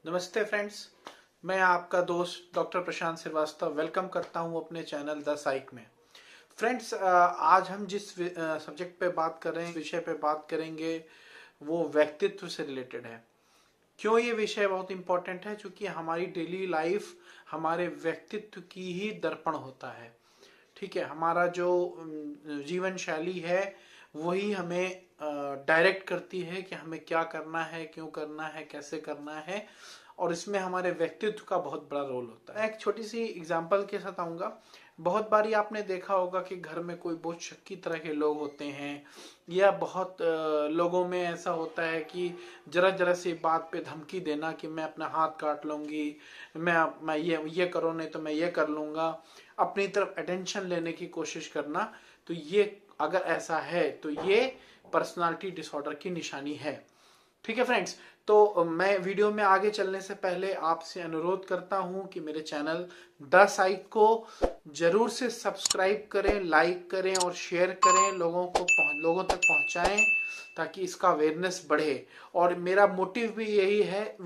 नमस्ते फ्रेंड्स। मैं आपका दोस्त डॉक्टर प्रशांत श्रीवास्तव वेलकम करता हूं अपने चैनल द साइक में। फ्रेंड्स, आज हम जिस सब्जेक्ट पे बात कर रहे हैं, विषय पे बात करेंगे, वो व्यक्तित्व से रिलेटेड है। क्यों ये विषय बहुत इंपॉर्टेंट है? क्योंकि हमारी डेली लाइफ हमारे व्यक्तित्व की ही दर्पण होता है। ठीक है, हमारा जो जीवन शैली है वही हमें डायरेक्ट करती है कि हमें क्या करना है, क्यों करना है, कैसे करना है, और इसमें हमारे व्यक्तित्व का बहुत बड़ा रोल होता है। एक छोटी सी एग्जांपल के साथ आऊंगा। बहुत बारी आपने देखा होगा कि घर में कोई बहुत शक्की तरह के लोग होते हैं, या बहुत लोगों में ऐसा होता है कि जरा जरा सी बात पे धमकी देना कि मैं अपना हाथ काट लूंगी, मैं ये करो नहीं तो मैं ये कर लूंगा, अपनी तरफ अटेंशन लेने की कोशिश करना। तो ये अगर ऐसा है तो ये पर्सनालिटी डिसऑर्डर की निशानी है। ठीक है फ्रेंड्स, तो मैं वीडियो में आगे चलने से पहले आपसे अनुरोध करता हूं कि मेरे चैनल द साइक को जरूर से सब्सक्राइब करें, लाइक करें और शेयर करें, लोगों तक पहुंचाएं ताकि इसका अवेयरनेस बढ़े। और मेरा मोटिव भी यही है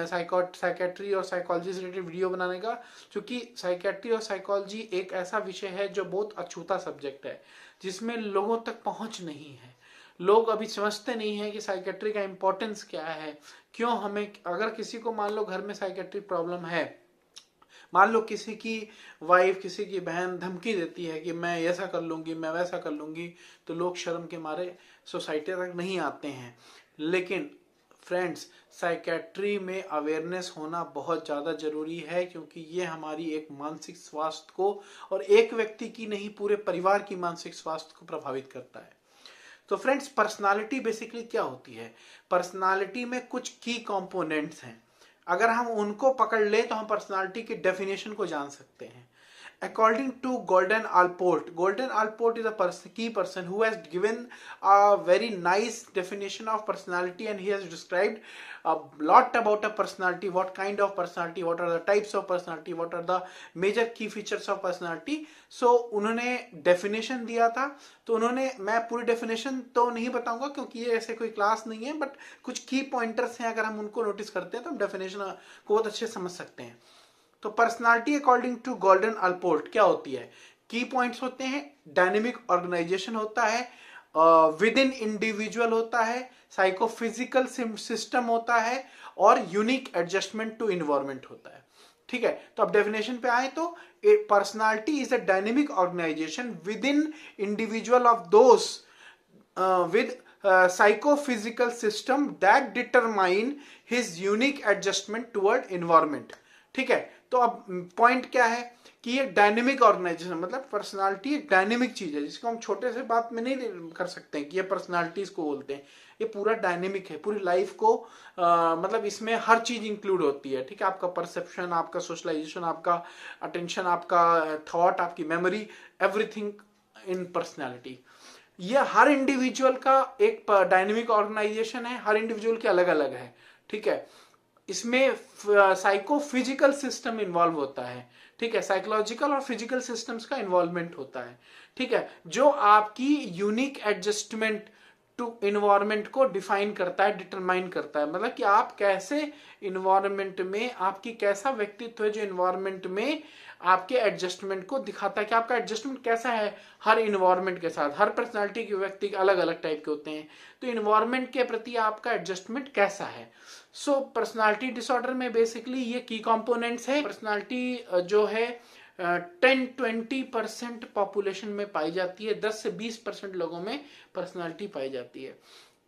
साइकेट्री और साइकोलॉजी से रिलेटेड वीडियो बनाने का, क्योंकि साइकेट्री और साइकोलॉजी एक ऐसा विषय है जो बहुत अछूता सब्जेक्ट है, जिसमें लोगों तक पहुंच नहीं है। लोग अभी समझते नहीं है कि साइकेट्री का इंपॉर्टेंस क्या है। क्यों हमें, अगर किसी को मान लो घर में साइकेट्री प्रॉब्लम है, मान लो किसी की वाइफ, किसी की बहन धमकी देती है कि मैं ऐसा कर लूंगी, मैं वैसा कर लूंगी, तो लोग शर्म के मारे सोसाइटी तक नहीं आते हैं। लेकिन फ्रेंड्स, साइकेट्री में अवेयरनेस होना बहुत ज़्यादा जरूरी है, क्योंकि ये हमारी एक मानसिक स्वास्थ्य को, और एक व्यक्ति की नहीं पूरे परिवार की मानसिक स्वास्थ्य को प्रभावित करता है। तो फ्रेंड्स, पर्सनालिटी बेसिकली क्या होती है? पर्सनालिटी में कुछ की कंपोनेंट्स हैं। अगर हम उनको पकड़ ले तो हम पर्सनालिटी की डेफिनेशन को जान सकते हैं। According to Golden Allport is a key person who has given a very nice definition of personality, and he has described a lot about a personality, what kind of personality, what are the types of personality, what are the major key features of personality. So उन्होंने definition दिया था, तो उन्होंने, मैं पूरी definition तो नहीं बताऊंगा क्योंकि ये ऐसे कोई क्लास नहीं है, बट कुछ की पॉइंटर्स हैं, अगर हम उनको नोटिस करते हैं तो हम डेफिनेशन को बहुत अच्छे समझ सकते हैं। तो personality according to Gordon Allport क्या होती है? की पॉइंट्स होते हैं, डायनेमिक ऑर्गेनाइजेशन होता है, विद इन इंडिविजुअल होता है, साइकोफिजिकल सिस्टम होता है, और यूनिक एडजस्टमेंट टू इन्वायरमेंट होता है। ठीक है, तो अब डेफिनेशन पे आए तो personality is a dynamic organization within individual of those with psychophysical system that determine his unique adjustment toward environment। ठीक है, तो अब पॉइंट क्या है कि ये डायनेमिक ऑर्गेनाइजेशन, मतलब पर्सनालिटी एक डायनेमिक चीज है, जिसको हम छोटे से बात में नहीं कर सकते हैं कि ये पर्सनालिटीज को बोलते हैं। ये पूरा डायनेमिक है, पूरी लाइफ को मतलब इसमें हर चीज इंक्लूड होती है। ठीक है, आपका परसेप्शन, आपका सोशलाइजेशन, आपका अटेंशन, आपका थॉट, आपकी मेमोरी, एवरीथिंग इन पर्सनैलिटी। ये हर इंडिविजुअल का एक डायनेमिक ऑर्गेनाइजेशन है, हर इंडिविजुअल के अलग अलग है। ठीक है, इसमें साइको फिजिकल सिस्टम इन्वॉल्व होता है। ठीक है, साइकोलॉजिकल और फिजिकल सिस्टम्स का इन्वॉल्वमेंट होता है। ठीक है, जो आपकी यूनिक एडजस्टमेंट टू इन्वायरमेंट को डिफाइन करता है, डिटरमाइन करता है। मतलब कि आप कैसे इन्वायरमेंट में, आपकी कैसा व्यक्तित्व है जो इन्वायरमेंट में आपके एडजस्टमेंट को दिखाता है कि आपका एडजस्टमेंट कैसा है हर इन्वायरमेंट के साथ। हर पर्सनालिटी के व्यक्ति अलग अलग टाइप के होते हैं, तो इन्वायरमेंट के प्रति आपका एडजस्टमेंट कैसा है। सो पर्सनालिटी डिसऑर्डर में बेसिकली ये की कंपोनेंट्स है। पर्सनालिटी जो है 10-20% पॉपुलेशन में पाई जाती है, 10 से 20% लोगों में पर्सनालिटी पाई जाती है।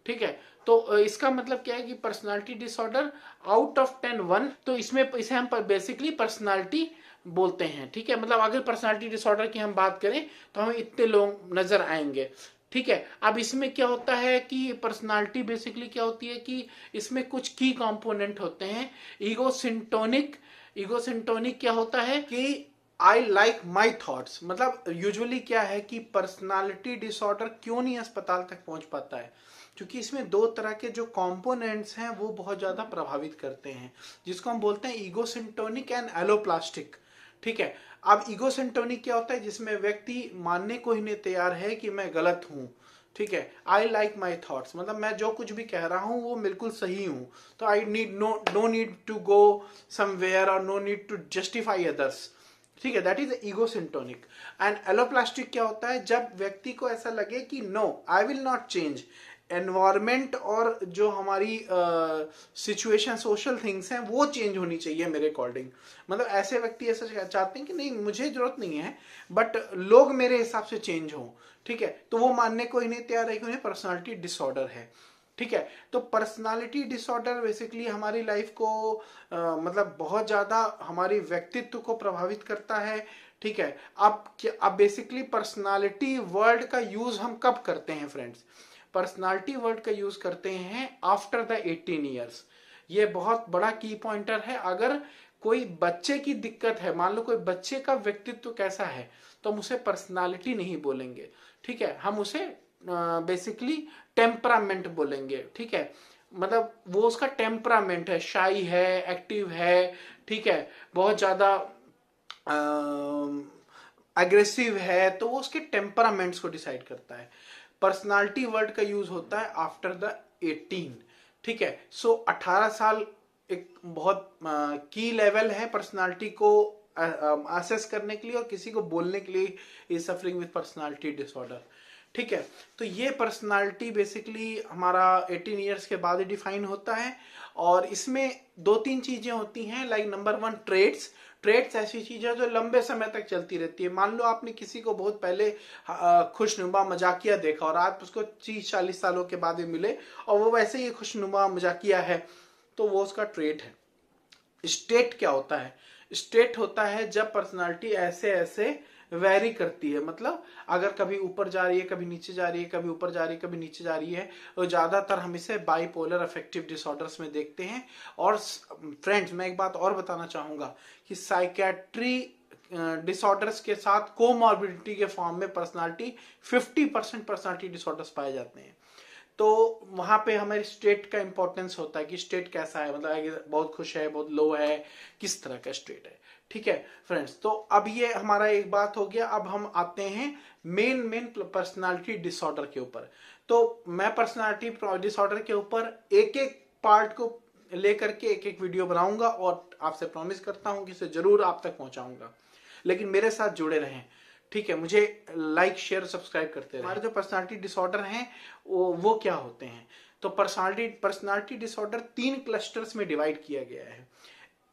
ठीक है, तो इसका मतलब क्या है कि पर्सनालिटी डिसऑर्डर आउट ऑफ 10 1, तो इसमें इसे हम बेसिकली पर्सनालिटी बोलते हैं। ठीक है, मतलब अगर पर्सनालिटी डिसऑर्डर की हम बात करें तो हमें इतने लोग नजर आएंगे। ठीक है, अब इसमें क्या होता है कि पर्सनालिटी बेसिकली क्या होती है कि इसमें कुछ की कंपोनेंट होते हैं। ईगोसेंटोनिक क्या होता है कि आई लाइक माई थॉट्स। मतलब यूजुअली क्या है कि पर्सनालिटी डिसऑर्डर क्यों नहीं अस्पताल तक पहुंच पाता है? क्योंकि इसमें दो तरह के जो कंपोनेंट्स हैं वो बहुत ज्यादा प्रभावित करते हैं, जिसको हम बोलते हैं ईगोसेंटोनिक एंड एलोप्लास्टिक। ठीक है, अब ईगोसेंटोनिक क्या होता है? जिसमें व्यक्ति मानने को ही नहीं तैयार है कि मैं गलत हूं, ठीक है, आई लाइक माई थॉट्स, मतलब मैं जो कुछ भी कह रहा हूँ वो बिल्कुल सही हूँ, तो I need no need to go somewhere और no need to justify others. ठीक है, that is ego syntonic. And alloplastic क्या होता है, जब व्यक्ति को ऐसा लगे कि no I will not change, environment और जो हमारी सिचुएशन सोशल थिंग्स हैं वो चेंज होनी चाहिए मेरे अकॉर्डिंग। मतलब ऐसे व्यक्ति ऐसा चाहते हैं कि नहीं मुझे जरूरत नहीं है बट लोग मेरे हिसाब से चेंज हों। ठीक है, तो वो मानने को ही नहीं तैयार है कि उन्हें पर्सनालिटी डिसऑर्डर है। ठीक है, तो पर्सनालिटी डिसऑर्डर बेसिकली हमारी लाइफ को मतलब बहुत ज्यादा हमारी व्यक्तित्व को प्रभावित करता है। ठीक है, अब बेसिकली पर्सनालिटी वर्ड का यूज हम कब करते हैं फ्रेंड्स, पर्सनालिटी वर्ड का यूज करते हैं आफ्टर द 18 ईयर्स। ये बहुत बड़ा की पॉइंटर है। अगर कोई बच्चे की दिक्कत है, मान लो कोई बच्चे का व्यक्तित्व कैसा है, तो हम उसे पर्सनालिटी नहीं बोलेंगे। ठीक है, हम उसे बेसिकली टेम्परामेंट बोलेंगे। ठीक है, मतलब वो उसका टेम्परामेंट है, शाई है, एक्टिव है, ठीक है, बहुत ज्यादा एग्रेसिव है, तो वो उसके टेम्परामेंट्स को डिसाइड करता है। पर्सनालिटी वर्ड का यूज होता है आफ्टर द 18। ठीक है, सो 18 साल एक बहुत की लेवल है पर्सनालिटी को असेस करने के लिए और किसी को बोलने के लिए is suffering with personality disorder. ठीक है, तो ये पर्सनालिटी बेसिकली हमारा 18 ईयर्स के बाद ही डिफाइन होता है। और इसमें 2-3 चीजें होती हैं, लाइक नंबर 1 ट्रेड्स। ट्रेड्स ऐसी चीज है जो लंबे समय तक चलती रहती है। मान लो आपने किसी को बहुत पहले खुशनुमा मजाकिया देखा और आज उसको 30-40 सालों के बाद भी मिले और वो वैसे ही खुशनुमा मजाकिया है, तो वो उसका ट्रेड है। स्टेट क्या होता है, स्टेट होता है जब पर्सनालिटी ऐसे ऐसे वेरी करती है, मतलब अगर कभी ऊपर जा रही है, कभी नीचे जा रही है, कभी ऊपर जा रही है, कभी नीचे जा रही है, और ज्यादातर हम इसे बाइपोलर अफेक्टिव डिसऑर्डर्स में देखते हैं। और फ्रेंड्स मैं एक बात और बताना चाहूंगा कि साइकेट्री डिसऑर्डर्स के साथ कोमॉर्बिडिटी के फॉर्म में पर्सनालिटी 50% पर्सनालिटी डिसऑर्डर्स पाए जाते हैं। तो वहां पे हमारे स्टेट का इंपॉर्टेंस होता है कि स्टेट कैसा है, मतलब बहुत खुश है, बहुत लो है, किस तरह का स्टेट है। ठीक है फ्रेंड्स, तो अब ये हमारा एक बात हो गया। अब हम आते हैं मेन पर्सनालिटी डिसऑर्डर के ऊपर। तो मैं पर्सनालिटी डिसऑर्डर के ऊपर एक एक पार्ट को लेकर के एक एक वीडियो बनाऊंगा और आपसे प्रॉमिस करता हूं कि इसे जरूर आप तक पहुंचाऊंगा, लेकिन मेरे साथ जुड़े रहें। ठीक है, मुझे लाइक शेयर सब्सक्राइब करते रहे। हमारे जो पर्सनालिटी डिसऑर्डर हैं वो क्या होते हैं, तो पर्सनालिटी डिसऑर्डर 3 क्लस्टर्स में डिवाइड किया गया है,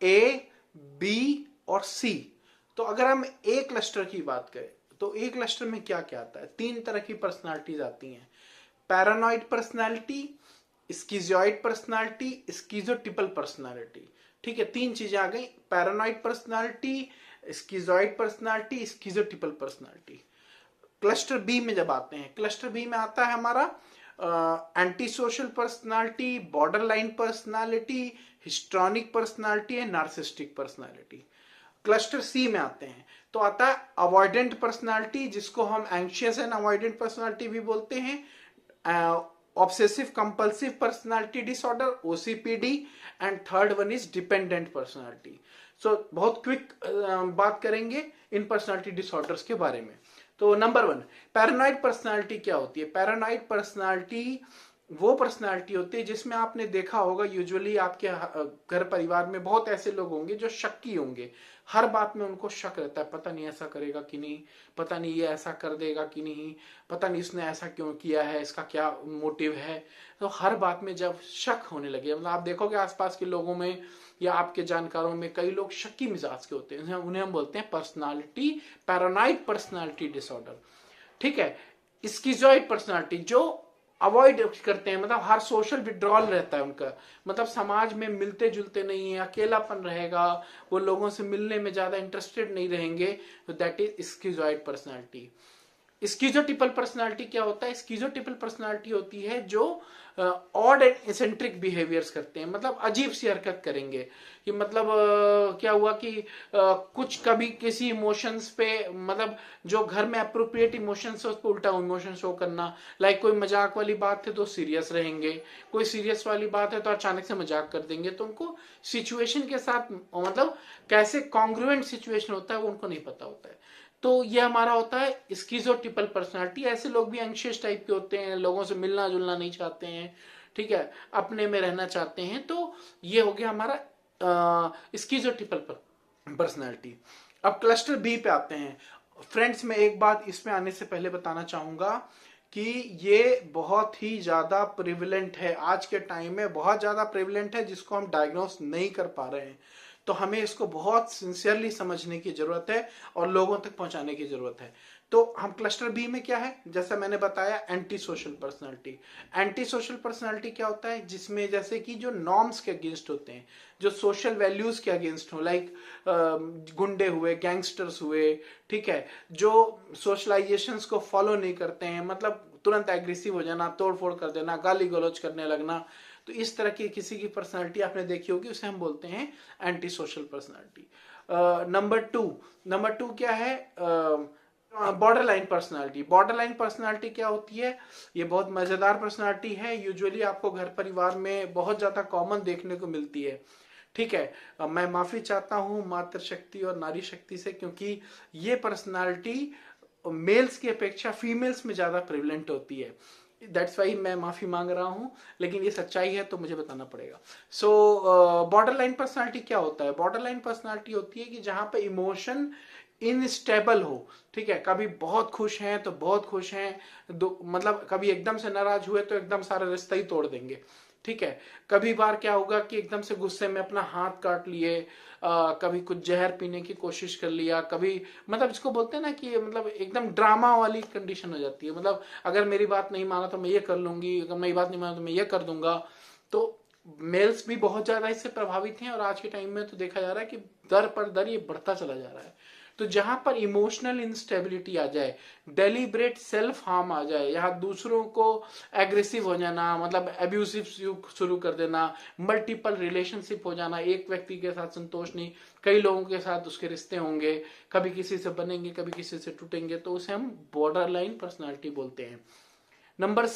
ए, बी और सी। तो अगर हम ए क्लस्टर की बात करें तो ए क्लस्टर में क्या क्या आता है, 3 तरह की पर्सनालिटीज आती हैं। Paranoid personality, schizoid personality, schizotypal personality. ठीक है, 3 चीजें आ गई, paranoid personality, schizoid personality, schizotypal personality. Cluster B में जब आते हैं, क्लस्टर बी में आता है हमारा anti social personality, borderline personality, histrionic personality and narcissistic personality. Cluster C में आते हैं तो आता है अवॉइडेंट पर्सनालिटी, जिसको हम एंशियस एंड अवॉइडेंट पर्सनालिटी भी बोलते हैं, obsessive compulsive personality disorder OCPD, and third one is dependent personality. So बहुत क्विक बात करेंगे इन पर्सनालिटी डिसऑर्डर्स के बारे में। तो नंबर 1 पैरानॉइड पर्सनालिटी क्या होती है। पैरानॉइड पर्सनालिटी वो पर्सनालिटी होती है जिसमें आपने देखा होगा यूजुअली आपके घर परिवार में बहुत ऐसे लोग होंगे जो शक्की होंगे, हर बात में उनको शक रहता है, पता नहीं ऐसा करेगा कि नहीं, पता नहीं ये ऐसा कर देगा कि नहीं, पता नहीं इसने ऐसा क्यों किया है, इसका क्या मोटिव है। तो हर बात में जब शक होने लगे, मतलब आप देखोगे आसपास के लोगों में या आपके जानकारों में कई लोग शक्की मिजाज के होते हैं, उन्हें हम बोलते हैं पर्सनालिटी पैरानॉइड पर्सनालिटी डिसऑर्डर। ठीक है, स्किज़ोइड पर्सनालिटी जो अवॉइड करते हैं, मतलब हर सोशल विड्रॉल रहता है उनका, मतलब समाज में मिलते जुलते नहीं है, अकेलापन रहेगा, वो लोगों से मिलने में ज्यादा इंटरेस्टेड नहीं रहेंगे, तो that is schizoid personality. Schizotypal personality क्या होता है, स्किज़ोटिपल पर्सनालिटी होती है जो ऑड एंड एसेंट्रिक बिहेवियर्स करते हैं, मतलब अजीब सी हरकत करेंगे कि मतलब क्या हुआ कि कुछ कभी किसी इमोशंस पे, मतलब जो घर में अप्रोप्रिएट इमोशंस है उस पर उल्टा इमोशन शो करना, लाइक कोई मजाक वाली बात है तो सीरियस रहेंगे, कोई सीरियस वाली बात है तो अचानक से मजाक कर देंगे। तो उनको सिचुएशन के साथ मतलब कैसे कॉन्ग्रुएंट सिचुएशन होता है वो उनको नहीं पता होता है। तो ये हमारा होता है स्किज़ोटिपल पर्सनालिटी। ऐसे लोग भी एंग्शियस टाइप के होते हैं, लोगों से मिलना जुलना नहीं चाहते हैं, ठीक है, अपने में रहना चाहते हैं। तो ये हो गया हमारा स्किज़ोटिपल पर्सनालिटी। अब क्लस्टर बी पे आते हैं। फ्रेंड्स, मैं एक बात इसमें आने से पहले बताना चाहूंगा कि ये बहुत ही ज्यादा प्रिविलेंट है, आज के टाइम में बहुत ज्यादा प्रिविलेंट है, जिसको हम डायग्नोस नहीं कर पा रहे हैं। तो हमें इसको बहुत सिंसियरली समझने की जरूरत है और लोगों तक पहुंचाने की जरूरत है। तो हम क्लस्टर बी में क्या है, जैसा मैंने बताया, anti social personality. Anti social personality क्या होता है, जिसमें जैसे कि जो नॉर्म्स के अगेंस्ट होते हैं, जो सोशल वैल्यूज के अगेंस्ट हो, लाइक गुंडे हुए, गैंगस्टर्स हुए, ठीक है, जो सोशलाइजेशंस को फॉलो नहीं करते हैं, मतलब तुरंत एग्रेसिव हो जाना, तोड़ फोड़ कर देना, गाली गलौज करने लगना। तो इस तरह की किसी की पर्सनालिटी आपने देखी होगी, उसे हम बोलते हैं anti social personality. Number two क्या है, border line personality. Borderline personality क्या होती है, ये बहुत मजेदार पर्सनालिटी है। यूजुअली आपको घर परिवार में बहुत ज्यादा कॉमन देखने को मिलती है, ठीक है। मैं माफी चाहता हूं मातृशक्ति और नारी शक्ति से, क्योंकि ये पर्सनालिटी मेल्स की अपेक्षा फीमेल्स में ज्यादा प्रिवलेंट होती है। दैट्स वाई मैं माफी मांग रहा हूं, लेकिन ये सच्चाई है तो मुझे बताना पड़ेगा। सो बॉर्डर लाइन पर्सनालिटी क्या होता है, बॉर्डर लाइन पर्सनालिटी होती है कि जहां पे इमोशन इनस्टेबल हो, ठीक है, कभी बहुत खुश हैं तो बहुत खुश हैं, मतलब कभी एकदम से नाराज हुए तो एकदम सारा रिश्ता ही तोड़ देंगे, ठीक है। कभी बार क्या होगा कि एकदम से गुस्से में अपना हाथ काट लिए, कभी कुछ जहर पीने की कोशिश कर लिया, कभी मतलब इसको बोलते हैं ना कि मतलब एकदम ड्रामा वाली कंडीशन हो जाती है। मतलब अगर मेरी बात नहीं माना तो मैं ये कर लूंगी, अगर मेरी बात नहीं माना तो मैं ये कर दूंगा। तो मेल्स भी बहुत ज्यादा इससे प्रभावित हैं और आज के टाइम में तो देखा जा रहा है कि दर पर दर ये बढ़ता चला जा रहा है। तो जहां पर इमोशनल इंस्टेबिलिटी आ जाए, डेलिब्रेट सेल्फ हार्म आ जाए, यहाँ दूसरों को एग्रेसिव हो जाना, मतलब एब्यूसिव शुरू कर देना, मल्टीपल रिलेशनशिप हो जाना, एक व्यक्ति के साथ संतोष नहीं, कई लोगों के साथ उसके रिश्ते होंगे, कभी किसी से बनेंगे कभी किसी से टूटेंगे, तो उसे हम बॉर्डर लाइन पर्सनैलिटी बोलते हैं। नंबर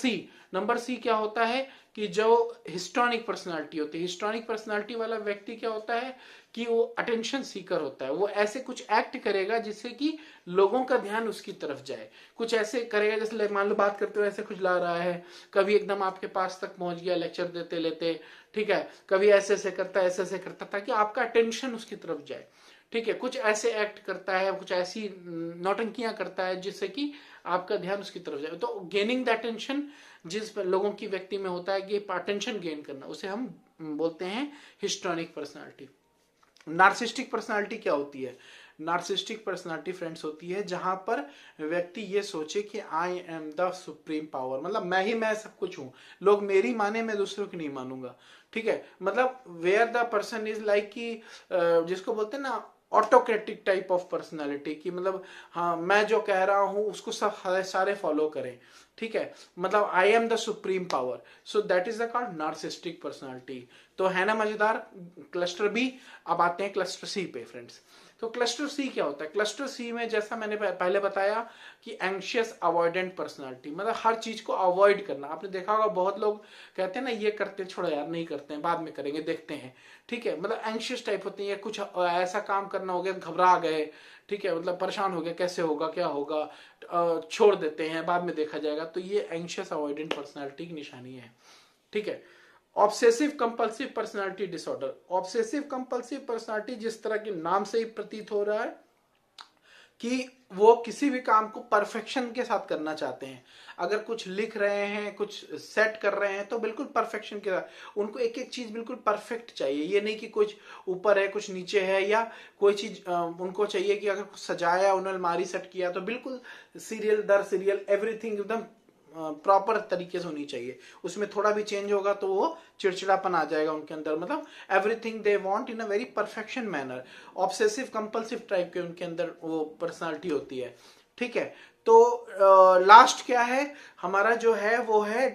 सी क्या होता है कि जो हिस्टोनिक पर्सनालिटी होती है, हिस्टोनिक पर्सनालिटी वाला व्यक्ति क्या होता है कि वो अटेंशन सीकर होता है। वो ऐसे कुछ एक्ट करेगा जिससे कि लोगों का ध्यान उसकी तरफ जाए, कुछ ऐसे करेगा जैसे मान लो बात करते हुए ऐसे कुछ ला रहा है, कभी एकदम आपके पास तक पहुंच गया लेक्चर देते लेते, ठीक है, कभी ऐसे ऐसे करता है, ऐसे ऐसे करता, ताकि आपका अटेंशन उसकी तरफ जाए, ठीक है। कुछ ऐसे एक्ट करता है, कुछ ऐसी नौटंकियां करता है जिससे कि आपका ध्यान उसकी तरफ जाए। तो गेनिंग द अटेंशन जिस लोगों की व्यक्ति में होता है कि अटेंशन गेन करना, उसे हम बोलते हैं हिस्टोनिक पर्सनालिटी। नार्सिस्टिक पर्सनालिटी क्या होती है, नार्सिस्टिक पर्सनालिटी फ्रेंड्स होती है जहां पर व्यक्ति ये सोचे कि I am the supreme power, मतलब मैं सब कुछ हूं, लोग मेरी माने मैं दूसरों की नहीं मानूंगा, ठीक है। मतलब where the person is like कि जिसको बोलते हैं ना ऑटोक्रेटिक टाइप ऑफ पर्सनालिटी, की मतलब हाँ मैं जो कह रहा हूं उसको सब सारे फॉलो करें, ठीक है, मतलब I am the supreme power. So that is the called narcissistic personality. तो है ना मजेदार क्लस्टर बी। अब आते हैं क्लस्टर सी पे फ्रेंड्स। तो क्लस्टर सी क्या होता है, क्लस्टर सी में जैसा मैंने पहले बताया कि एंग्शियस अवॉइडेंट पर्सनालिटी, मतलब हर चीज को अवॉइड करना। आपने देखा होगा बहुत लोग कहते हैं ना ये करते छोड़ो यार नहीं करते हैं, बाद में करेंगे देखते हैं, ठीक है, मतलब एंग्शियस टाइप होते हैं, कुछ ऐसा काम करना हो गया घबरा गए, ठीक है, मतलब परेशान हो गए कैसे होगा क्या होगा, छोड़ देते हैं बाद में देखा जाएगा। तो ये एंग्शियस अवॉइडेंट पर्सनालिटी की निशानी है, ठीक है। Obsessive compulsive personality disorder, obsessive compulsive personality जिस तरह के नाम से ही प्रतीत हो रहा है कि वो किसी भी काम को परफेक्शन के साथ करना चाहते हैं। अगर कुछ लिख रहे हैं, कुछ सेट कर रहे हैं, तो बिल्कुल परफेक्शन के साथ, उनको एक एक चीज बिल्कुल परफेक्ट चाहिए। ये नहीं कि कुछ ऊपर है कुछ नीचे है, या कोई चीज उनको चाहिए कि अगर कुछ सजाया, उन्होंने अलमारी सेट किया तो बिल्कुल सीरियल दर सीरियल एवरीथिंग एकदम प्रॉपर तरीके से होनी चाहिए। उसमें थोड़ा भी चेंज होगा तो वो चिड़चिड़ापन आ जाएगा उनके अंदर, मतलब everything they want in a very perfection manner. Obsessive compulsive type के उनके अंदर वो पर्सनालिटी होती है, ठीक है। तो लास्ट क्या है हमारा जो है वो है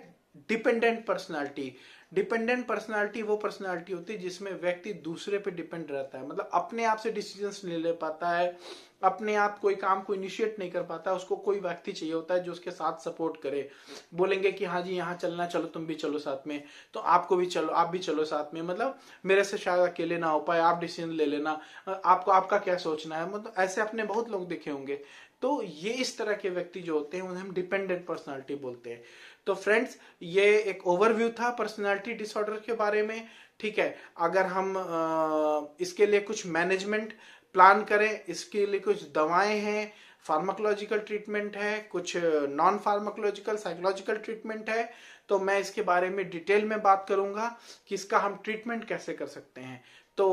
डिपेंडेंट पर्सनालिटी। डिपेंडेंट पर्सनालिटी वो पर्सनालिटी होती है जिसमें व्यक्ति दूसरे पे डिपेंड रहता है, मतलब अपने आप से डिसीजंस नहीं ले पाता है, अपने आप कोई काम को इनिशिएट नहीं कर पाता, उसको कोई व्यक्ति चाहिए होता है जो उसके साथ सपोर्ट करे। बोलेंगे कि हाँ जी यहाँ चलना, चलो तुम भी चलो साथ में, तो आपको भी चलो, आप भी चलो साथ में, मतलब मेरे से शायद अकेले ना हो पाए, आप डिसीजन ले लेना, आपको आपका क्या सोचना है, मतलब ऐसे आपने बहुत लोग देखे होंगे। तो ये इस तरह के व्यक्ति जो होते हैं उन्हें हम डिपेंडेंट पर्सनालिटी बोलते हैं। तो फ्रेंड्स, ये एक ओवरव्यू था पर्सनालिटी डिसऑर्डर के बारे में। ठीक है, अगर हम इसके लिए कुछ मैनेजमेंट प्लान करें, इसके लिए कुछ दवाएं हैं, फार्माकोलॉजिकल ट्रीटमेंट है, कुछ नॉन फार्माकोलॉजिकल साइकोलॉजिकल ट्रीटमेंट है, तो मैं इसके बारे में डिटेल में बात करूंगा कि इसका हम ट्रीटमेंट कैसे कर सकते हैं। तो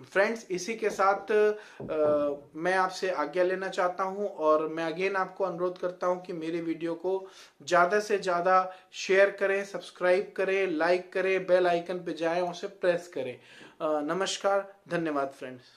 फ्रेंड्स, इसी के साथ मैं आपसे आज्ञा लेना चाहता हूं, और मैं अगेन आपको अनुरोध करता हूं कि मेरे वीडियो को ज़्यादा से ज़्यादा शेयर करें, सब्सक्राइब करें, लाइक करें, बेल आइकन पे जाएं, उसे प्रेस करें। नमस्कार, धन्यवाद फ्रेंड्स।